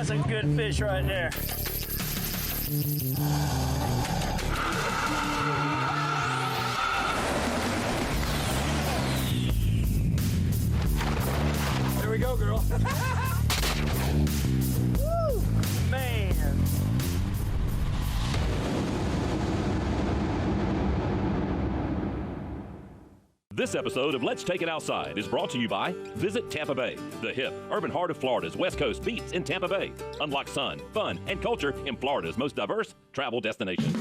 That's a good fish right there. There we go, girl. Woo, man. This episode of Let's Take It Outside is brought to you by Visit Tampa Bay, the hip, urban heart of Florida's West Coast beats in Tampa Bay. Unlock sun, fun, and culture in Florida's most diverse travel destination.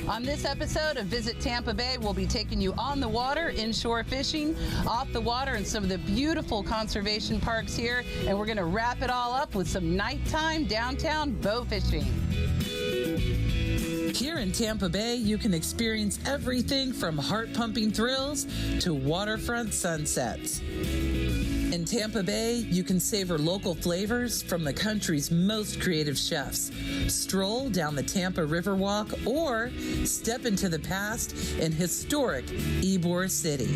On this episode of Visit Tampa Bay, we'll be taking you on the water, inshore fishing, off the water, and some of the beautiful conservation parks here. And we're going to wrap it all up with some nighttime downtown boat fishing. Here in Tampa Bay, you can experience everything from heart-pumping thrills to waterfront sunsets. In Tampa Bay, you can savor local flavors from the country's most creative chefs. Stroll down the Tampa Riverwalk or step into the past in historic Ybor City.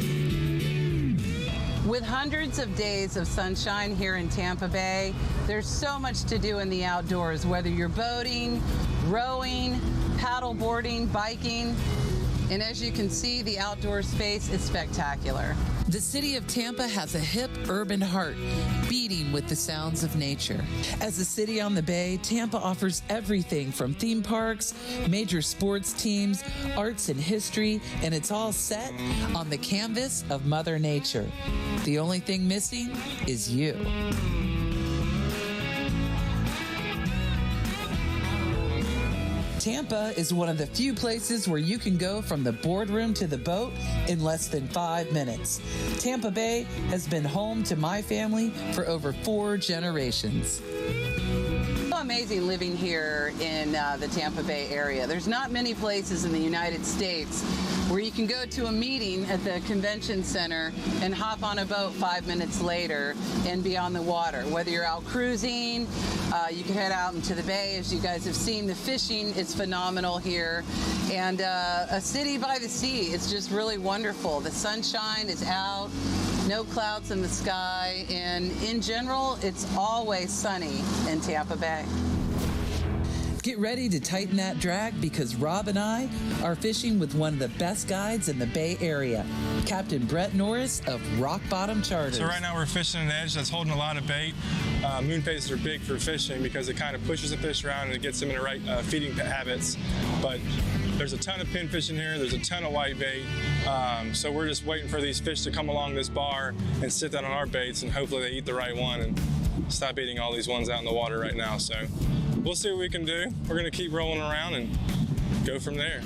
With hundreds of days of sunshine here in Tampa Bay, there's so much to do in the outdoors, whether you're boating, rowing, paddle boarding, biking. And as you can see, the outdoor space is spectacular. The city of Tampa has a hip urban heart, beating with the sounds of nature. As a city on the bay, Tampa offers everything from theme parks, major sports teams, arts and history, and it's all set on the canvas of Mother Nature. The only thing missing is you. Tampa is one of the few places where you can go from the boardroom to the boat in less than 5 minutes. Tampa Bay has been home to my family for over 4 generations. So amazing living here in the Tampa Bay area. There's not many places in the United States where you can go to a meeting at the convention center and hop on a boat 5 minutes later and be on the water. Whether you're out cruising, you can head out into the bay. As you guys have seen, the fishing is phenomenal here. And a city by the sea, it's just really wonderful. The sunshine is out, no clouds in the sky, and in general, it's always sunny in Tampa Bay. Get ready to tighten that drag because Rob and I are fishing with one of the best guides in the Bay Area, Captain Brett Norris of Rock Bottom Charters. So right now we're fishing an edge that's holding a lot of bait. Moon phases are big for fishing because it kind of pushes the fish around and it gets them in the right feeding habits. But there's a ton of pinfish in here. There's a ton of white bait. So we're just waiting for these fish to come along this bar and sit down on our baits, and hopefully they eat the right one and stop eating all these ones out in the water right now. So we'll see what we can do. We're gonna keep rolling around and go from there.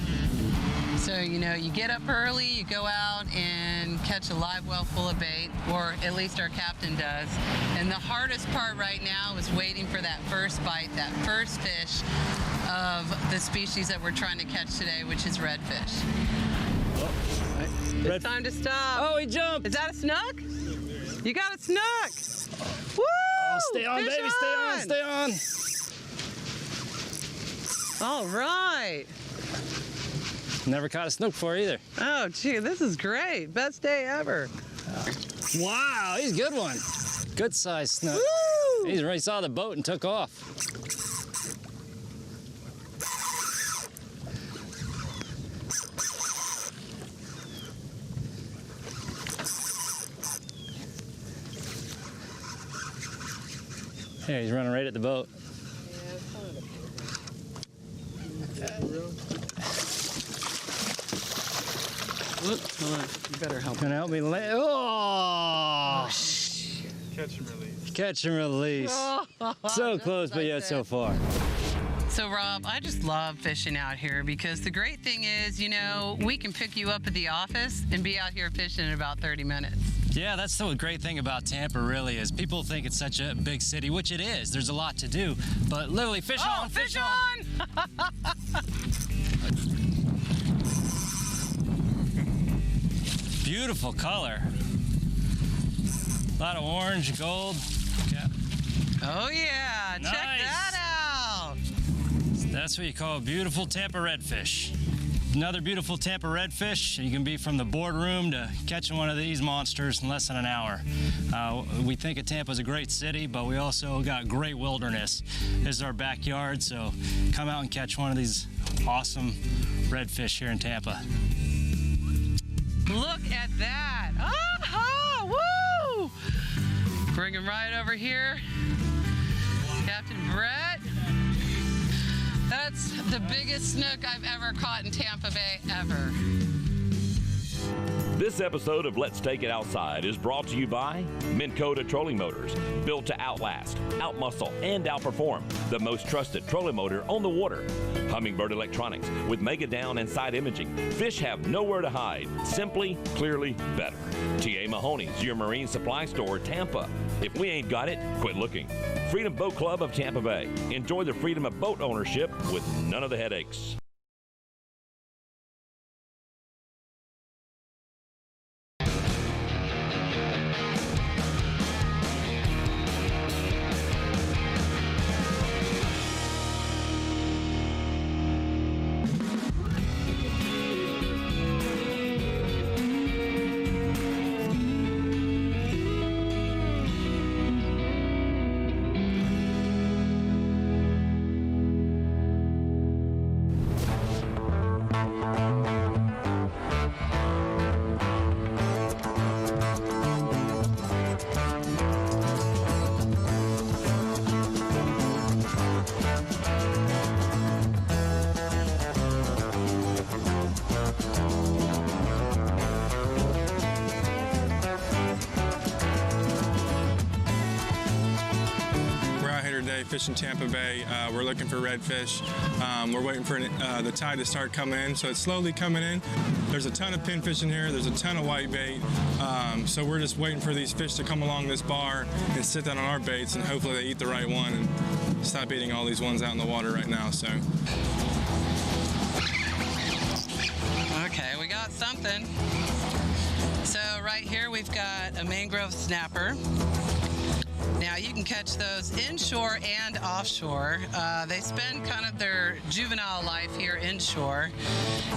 So, you know, you get up early, you go out and catch a live well full of bait, or at least our captain does. And the hardest part right now is waiting for that first bite, that first fish of the species that we're trying to catch today, which is redfish. It's time to stop. Oh, he jumped. Is that a snook? You got a snook. Woo! Oh, stay on, Fish baby, stay on, stay on. All right. Never caught a snook before either. Oh, gee, this is great. Best day ever. Wow, he's a good one. Good sized snook. Woo! He already saw the boat and took off. There, he's running right at the boat. Look, hold on. You better help. Gonna help me oh! Catch and release. Catch and release. So close, but yet so far. So, Rob, I just love fishing out here because the great thing is, you know, we can pick you up at the office and be out here fishing in about 30 minutes. Yeah, that's the great thing about Tampa, really, is people think it's such a big city, which it is. There's a lot to do, but literally fish on, fish on! Beautiful color. A lot of orange, gold. Yeah. Oh, yeah. Nice. Check that out. Stay That's what you call a beautiful Tampa redfish. Another beautiful Tampa redfish. You can be from the boardroom to catching one of these monsters in less than an hour. We think of Tampa as a great city, but we also got great wilderness. This is our backyard, so come out and catch one of these awesome redfish here in Tampa. Look at that. Aha! Woo! Bring him right over here. Captain Brett. That's the biggest snook I've ever caught in Tampa Bay, ever. This episode of Let's Take It Outside is brought to you by Minn Kota Trolling Motors, built to outlast, outmuscle, and outperform the most trusted trolling motor on the water. Humminbird Electronics with Mega Down and side imaging. Fish have nowhere to hide. Simply, clearly better. T.A. Mahoney's, your marine supply store, Tampa. If we ain't got it, quit looking. Freedom Boat Club of Tampa Bay. Enjoy the freedom of boat ownership with none of the headaches. Fishing Tampa Bay. We're looking for redfish. We're waiting for the tide to start coming in, so it's slowly coming in. There's a ton of pinfish in here. There's a ton of whitebait. So we're just waiting for these fish to come along this bar and sit down on our baits, and hopefully they eat the right one and stop eating all these ones out in the water right now. So. Okay, we got something. So right here we've got a mangrove snapper. Now you can catch those inshore and offshore. They spend kind of their juvenile life here inshore,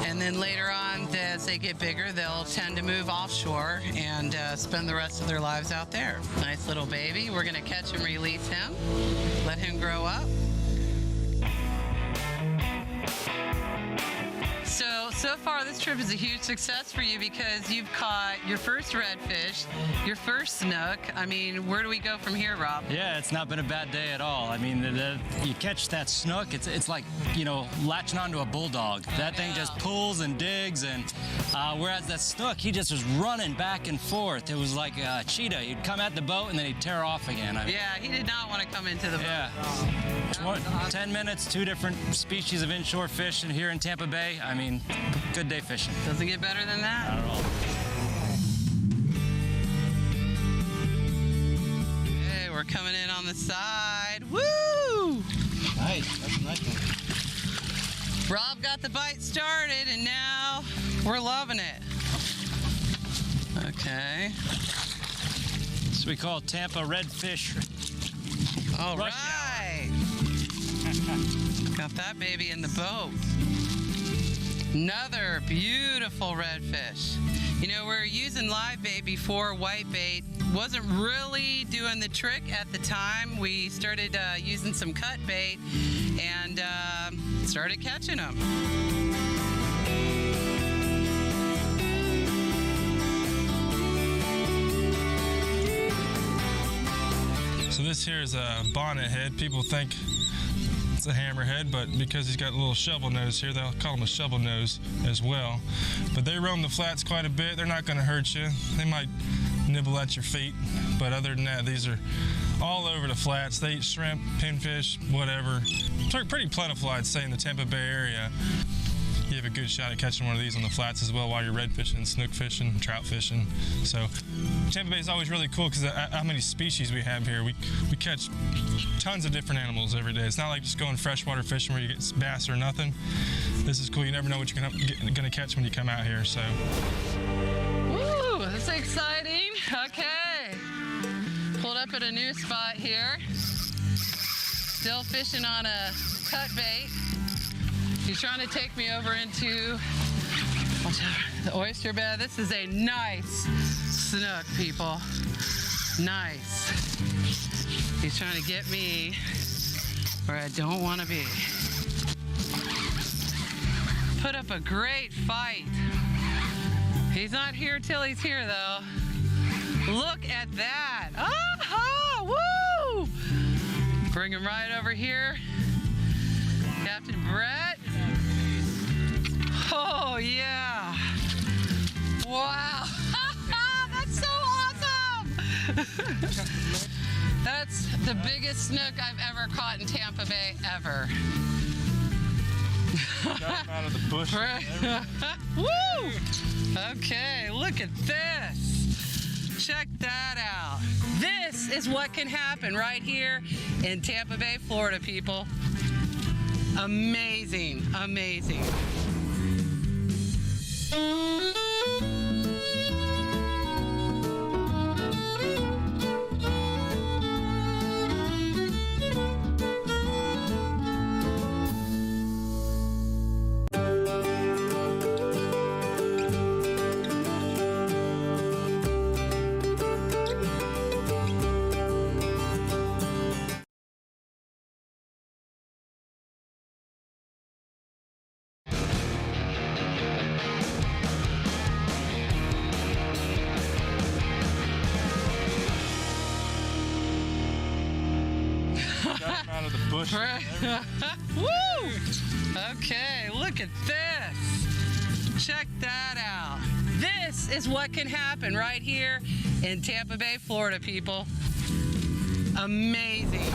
and then later on, as they get bigger, they'll tend to move offshore and spend the rest of their lives out there. Nice little baby. We're gonna catch and release him, let him grow up. So far this trip is a huge success for you because you've caught your first redfish, your first snook. I mean, where do we go from here, Rob? Yeah, it's not been a bad day at all. I mean, you catch that snook, it's like, you know, latching onto a bulldog. That thing just pulls and digs, and whereas that snook, he just was running back and forth. It was like a cheetah. He'd come at the boat and then he'd tear off again. I mean, Yeah, he did not want to come into the boat. Yeah. 10 minutes, 2 different species of inshore fish here in Tampa Bay. I mean, good day fishing. Doesn't get better than that. Not at all. Okay, we're coming in on the side. Woo! Nice. That's a nice one. Rob got the bite started, and now we're loving it. Okay. This we call Tampa redfish. All Rush right. Got that baby in the boat. Another beautiful redfish. You know, we were using live bait before. Whitebait wasn't really doing the trick at the time. We started using some cut bait and started catching them. So this here is a bonnet head. People think it's a hammerhead, but because he's got a little shovel nose here, they'll call him a shovel nose as well. But they roam the flats quite a bit. They're not going to hurt you. They might nibble at your feet, but other than that, these are all over the flats. They eat shrimp, pinfish, whatever. They're pretty plentiful, I'd say, in the Tampa Bay area. You have a good shot at catching one of these on the flats as well while you're red fishing, snook fishing, trout fishing. So Tampa Bay is always really cool because of how many species we have here. We catch tons of different animals every day. It's not like just going freshwater fishing where you get bass or nothing. This is cool. You never know what you're gonna catch when you come out here. So. Woo, that's exciting. Okay. Pulled up at a new spot here. Still fishing on a cut bait. He's trying to take me over into the oyster bed. This is a nice snook, people. Nice. He's trying to get me where I don't want to be. Put up a great fight. He's not here till he's here, though. Look at that. Aha! Woo! Bring him right over here. Captain Brett. Oh, yeah. Wow. That's so awesome. That's the biggest snook I've ever caught in Tampa Bay, ever. Got him out of the bush. Woo! Okay, look at this. Check that out. This is what can happen right here in Tampa Bay, Florida, people. Amazing, amazing. Got him out of the bush. Woo! Okay, look at this. Check that out. This is what can happen right here in Tampa Bay, Florida, people. Amazing.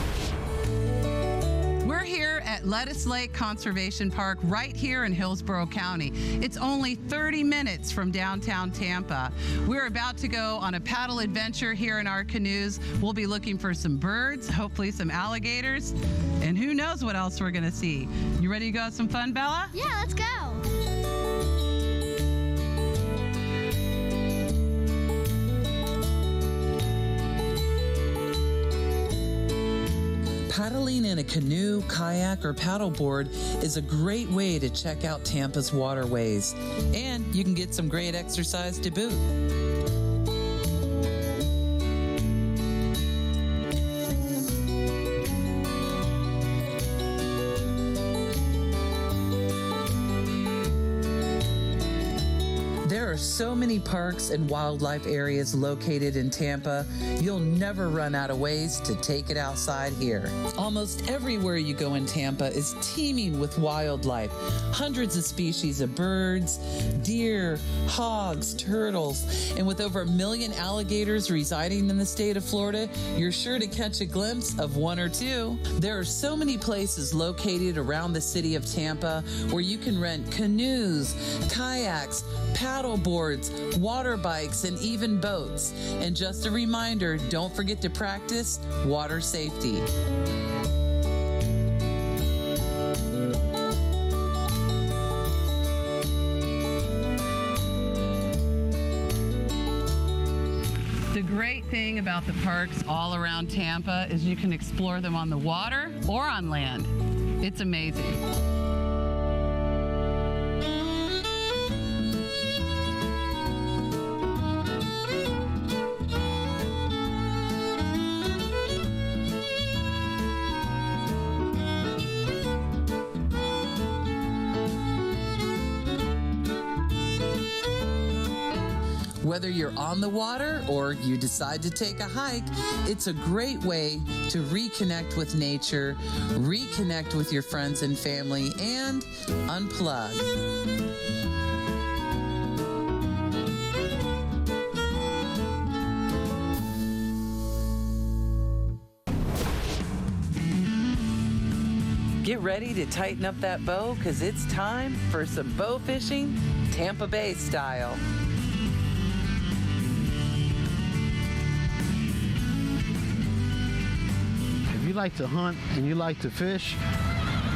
We're here at Lettuce Lake Conservation Park right here in Hillsborough County. It's only 30 minutes from downtown Tampa. We're about to go on a paddle adventure here in our canoes. We'll be looking for some birds, hopefully some alligators, and who knows what else we're gonna see. You ready to go have some fun, Bella? Yeah, let's go. Paddling in a canoe, kayak, or paddleboard is a great way to check out Tampa's waterways. And you can get some great exercise to boot. There are so many parks and wildlife areas located in Tampa, you'll never run out of ways to take it outside here. Almost everywhere you go in Tampa is teeming with wildlife. Hundreds of species of birds, deer, hogs, turtles, and with over 1 million alligators residing in the state of Florida, you're sure to catch a glimpse of one or two. There are so many places located around the city of Tampa where you can rent canoes, kayaks, paddle boards, water bikes, and even boats. And just a reminder, don't forget to practice water safety. The great thing about the parks all around Tampa is you can explore them on the water or on land. It's amazing. Whether you're on the water or you decide to take a hike, it's a great way to reconnect with nature, reconnect with your friends and family, and unplug. Get ready to tighten up that bow because it's time for some bow fishing, Tampa Bay style. If you like to hunt and you like to fish,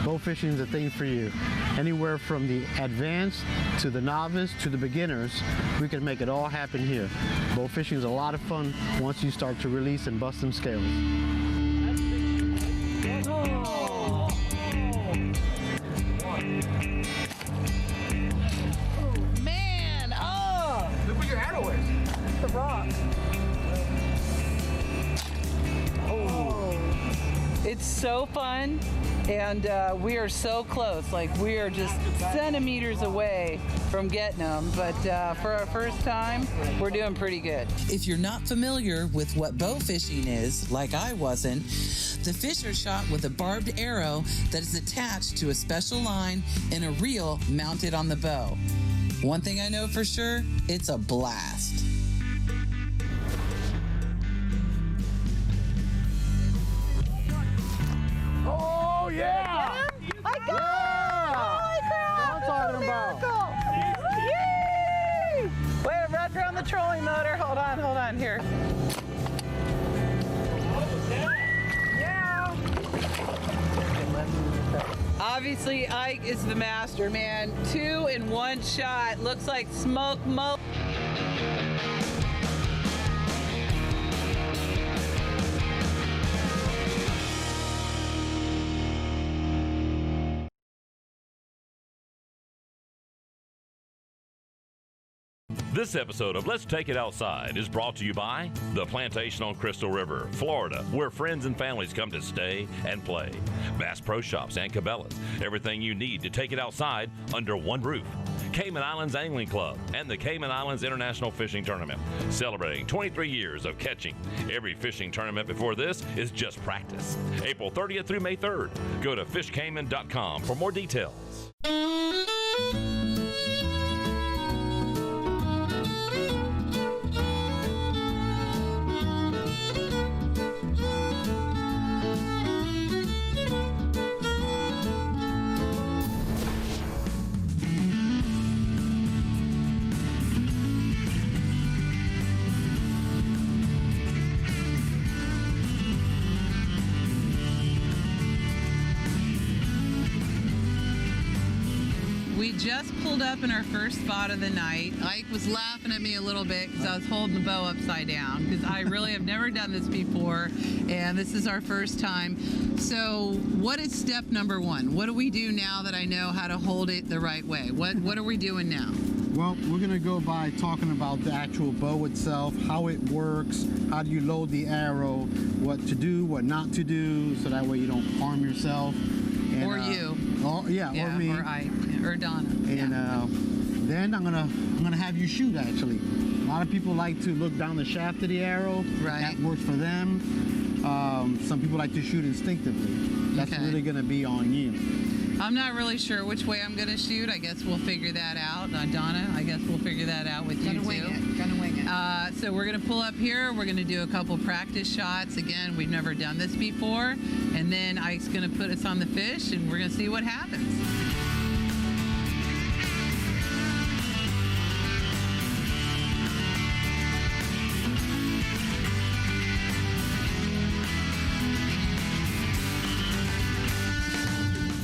bow fishing is a thing for you. Anywhere from the advanced to the novice to the beginners, we can make it all happen here. Bow fishing is a lot of fun once you start to release and bust some scales. It's so fun, and we are so close. Like, we are just centimeters away from getting them, but for our first time, we're doing pretty good. If you're not familiar with what bow fishing is, like I wasn't, the fish are shot with a barbed arrow that is attached to a special line and a reel mounted on the bow. One thing I know for sure, it's a blast. Oh, yeah! I got it! Holy crap! That's what I'm talking about. Yay! Wait, I'm wrapped around the trolling motor. Hold on, here. Yeah! Obviously, Ike is the master, man. 2 in 1 shot. Looks like smoke mo. This episode of Let's Take It Outside is brought to you by The Plantation on Crystal River, Florida, where friends and families come to stay and play. Bass Pro Shops and Cabela's, everything you need to take it outside under one roof. Cayman Islands Angling Club and the Cayman Islands International Fishing Tournament, celebrating 23 years of catching. Every fishing tournament before this is just practice. April 30th through May 3rd. Go to fishcayman.com for more details. We just pulled up in our first spot of the night. Ike was laughing at me a little bit because I was holding the bow upside down, because I really have never done this before, and this is our first time. So what is step number 1? What do we do now that I know how to hold it the right way? What are we doing now? Well, we're going to go by talking about the actual bow itself, how it works, how do you load the arrow, what to do, what not to do, so that way you don't harm yourself. And, Or you. Or me. Or Ike, or Donna. And then I'm gonna have you shoot. Actually, a lot of people like to look down the shaft of the arrow. Right. That works for them. Some people like to shoot instinctively. That's Okay. really gonna be on you. I'm not really sure which way I'm going to shoot. I guess we'll figure that out. Donna, I guess we'll figure that out with you, too. Gonna wing it. So we're going to pull up here. We're going to do a couple practice shots. Again, we've never done this before. And then Ike's going to put us on the fish, and we're going to see what happens.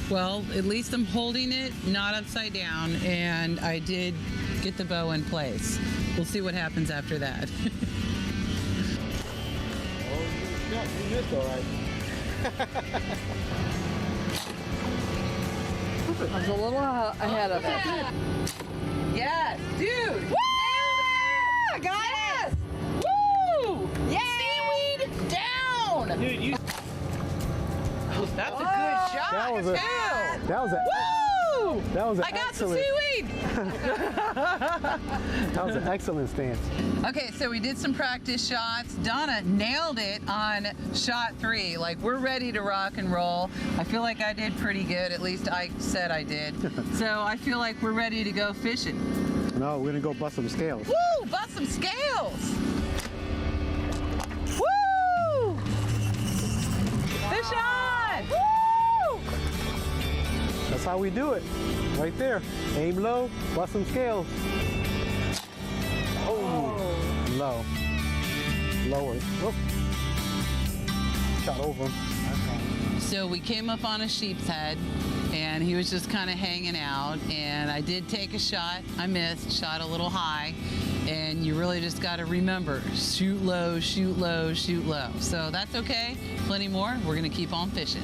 Well, at least I'm holding it, not upside down, and I did get the bow in place. We'll see what happens after that. You missed all right. I was a little ahead of it. Yes, dude! Woo! I got it! Woo! Yeah! Seaweed down! Dude, you. That's a good shot, That was too! Woo! I got some seaweed! That was an excellent stance. Okay, so we did some practice shots. Donna nailed it on shot 3. Like, we're ready to rock and roll. I feel like I did pretty good. At least I said I did. So I feel like we're ready to go fishing. No, we're gonna go bust some scales. Woo! Bust some scales! Woo! Fish on! Woo! That's how we do it. Right there. Aim low, bust some scales. Oh, low. Lower. Whoop. Shot over him. So we came up on a sheep's head, and he was just kind of hanging out, and I did take a shot. I missed, shot a little high, and you really just got to remember, shoot low, shoot low, shoot low. So that's okay. Plenty more. We're going to keep on fishing.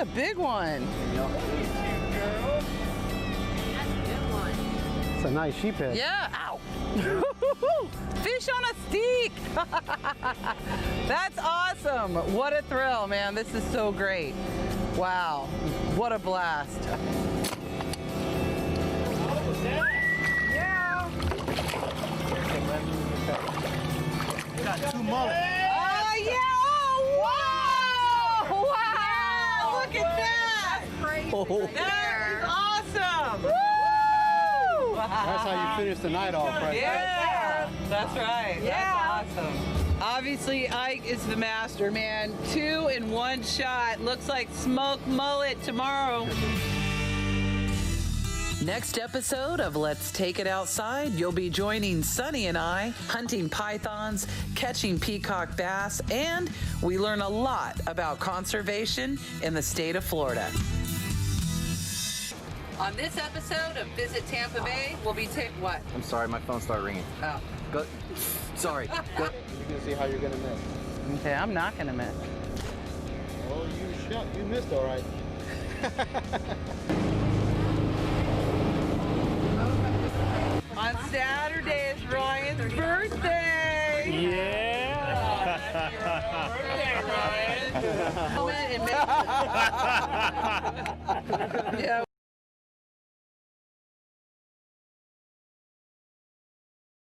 a big one. It's a nice sheephead. Yeah, ow. Fish on a stick. That's awesome. What a thrill, man. This is so great. Wow, what a blast. Yeah. Got 2 mullets. Oh, yeah. Oh, wow. Wow. Look at that. That is awesome. Woo. That's how you finish the night off, right? Yeah, that's right. Yeah. That's awesome. Obviously, Ike is the master, man. 2 in 1 shot. Looks like smoked mullet tomorrow. Next episode of Let's Take It Outside, you'll be joining Sunny and I hunting pythons, catching peacock bass, and we learn a lot about conservation in the state of Florida. On this episode of Visit Tampa Bay, we'll be what? I'm sorry, my phone started ringing. Oh. Go. Sorry. Go. You're gonna see how you're gonna miss. Okay, I'm not gonna miss. Oh, you missed all right. On Saturday is Ryan's birthday. Yeah. Happy birthday, Ryan. Yeah.